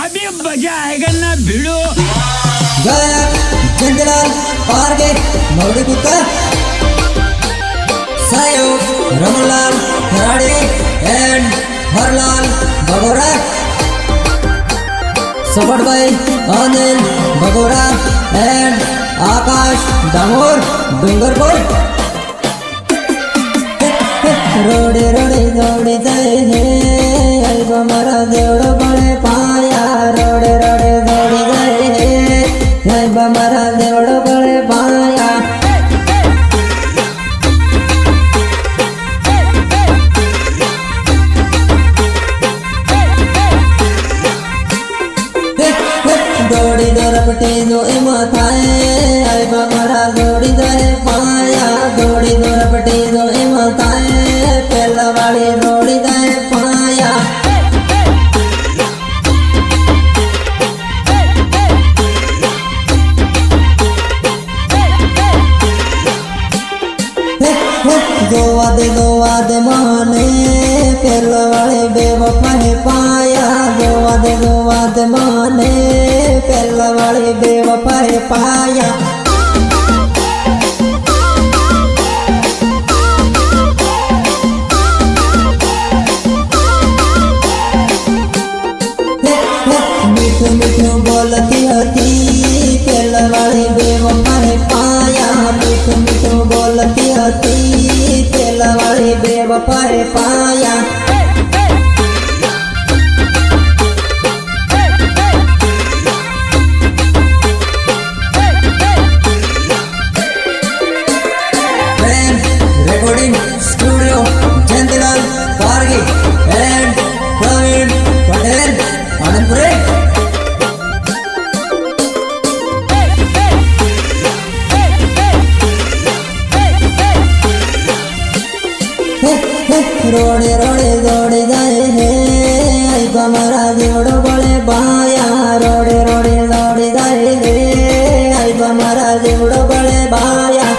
अभी मजा आएगा ना भिड़ो। गायक जंतलाल पारगे मौड़ी कुत्ता सहयोग रमनलाल खराड़े एंड हरलाल भगोरा सपट भाई अनिल भगोरा एंड आकाश दामोर डूंगरपुर रोडे रोडे दौड़ी जाए है अल्बा मारा देवड़ो बड़े पाया रोडे रोडे दौड़ी जाए है अल्बा मारा देवड़ो बड़े पाया दौड़ी दौड़पटे जो थाए अल्बा मारा दौड़ी जाए पाया दौड़ी दौड़पटे जो थाए पहला वाली दौड़ी जाए पाया दो वादे माने पहला वाले बेवफा है पाया दो वादे माने पहला वाले बेवफा है पाया मीठू मीठू बोलती होती पहला वाले बेवफा है पाया मीठू मीठू बोलती होती पहला वाले बेवफा है पाया recording studio Jantalal Parge and Praveen Patel Anandpure रोडे रोडे दौड़े जाए है अल्बा मारा देवड़ो बड़े बाया रोडे रोडे दौड़े जाए है अल्बा मारा देवड़ो बड़े बाया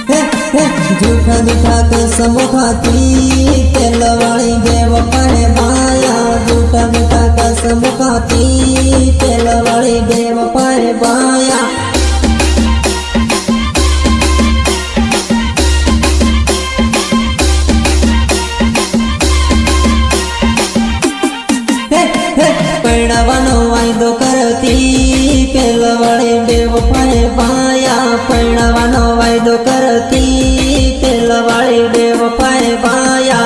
झूठा झूठा कसम खाती तेल वाली बेवफा है बाया झूठा झूठा कसम खाती तेल वाली बेवफा है बाया पैणावानो वायदो करती पेल वाली बेवफा है बाया पैणावानो वायदो करती पेल वाली बेवफा है बाया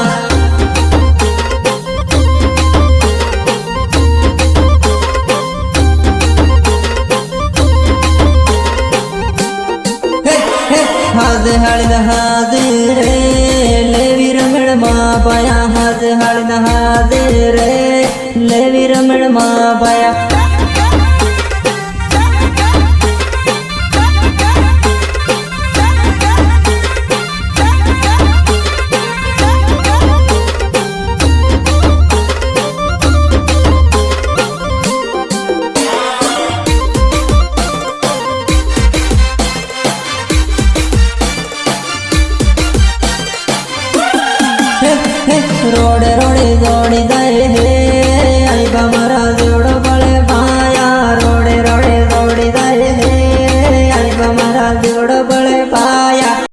हाजे हळद हाजे रे लेवी रमण मा बाया हाजे हळद हाजे रे लेवी रमण मा बाया रोडे रोडे दौड़ी जाए है अल्बा मारा जोड़ो बड़े बाया रोडे रोडे दौड़ी जाए है अल्बा मारा जोड़ो बड़े बाया